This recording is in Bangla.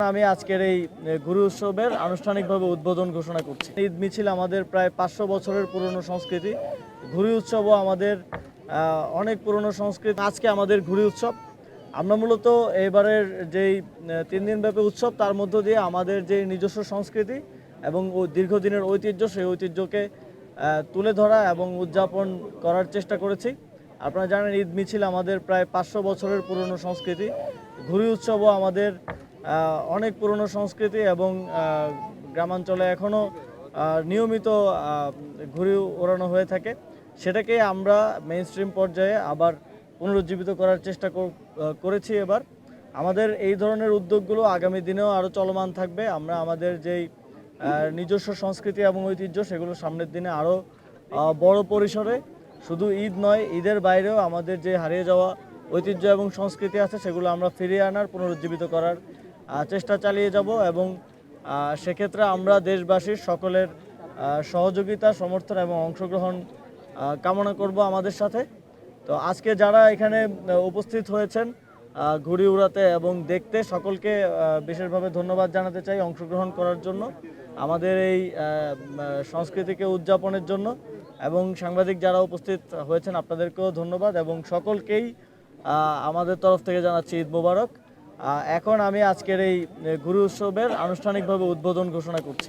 আমি আজকের এই ঘুড়ি উৎসবের আনুষ্ঠানিকভাবে উদ্বোধন ঘোষণা করছি। ঈদ মিছিল আমাদের প্রায় 500 বছরের পুরনো সংস্কৃতি। ঘুড়ি উৎসবও আমাদের অনেক পুরনো সংস্কৃতি। আজকে আমাদের ঘুড়ি উৎসব। আমরা মূলত এবারের যেই 3 দিনব্যাপী উৎসব তার মধ্য দিয়ে আমাদের যে নিজস্ব সংস্কৃতি এবং দীর্ঘদিনের ঐতিহ্য সেই ঐতিহ্যকে তুলে ধরা এবং উদযাপন করার চেষ্টা করেছি। আপনারা জানেন ঈদ মিছিল আমাদের প্রায় 500 বছরের পুরনো সংস্কৃতি। ঘুড়ি উৎসবও আমাদের অনেক পুরনো সংস্কৃতি এবং গ্রামাঞ্চলে এখনও নিয়মিত ঘুড়ি ওড়ানো হয়ে থাকে। সেটাকে আমরা মেইন স্ট্রিম পর্যায়ে আবার পুনরুজ্জীবিত করার চেষ্টা করেছি। এবার আমাদের এই ধরনের উদ্যোগগুলো আগামী দিনেও আরও চলমান থাকবে। আমরা আমাদের যেই নিজস্ব সংস্কৃতি এবং ঐতিহ্য সেগুলো সামনের দিনে আরও বড় পরিসরে, শুধু ঈদ নয়, ঈদের বাইরেও আমাদের যে হারিয়ে যাওয়া ঐতিহ্য এবং সংস্কৃতি আছে সেগুলো আমরা ফিরিয়ে আনার, পুনরুজ্জীবিত করার চেষ্টা চালিয়ে যাব। এবং সেক্ষেত্রে আমরা দেশবাসীর সকলের সহযোগিতা, সমর্থন এবং অংশগ্রহণ কামনা করব আমাদের সাথে। তো আজকে যারা এখানে উপস্থিত হয়েছেন ঘুড়ি উড়াতে এবং দেখতে, সকলকে বিশেষভাবে ধন্যবাদ জানাতে চাই অংশগ্রহণ করার জন্য, আমাদের এই সংস্কৃতিকে উদযাপনের জন্য। এবং সাংবাদিক যারা উপস্থিত হয়েছেন আপনাদেরকেও ধন্যবাদ এবং সকলকেই আমাদের তরফ থেকে জানাচ্ছি ঈদ মোবারক। এখন আমি আজকের এই ঘুড়ি উৎসবের আনুষ্ঠানিকভাবে উদ্বোধন ঘোষণা করছি।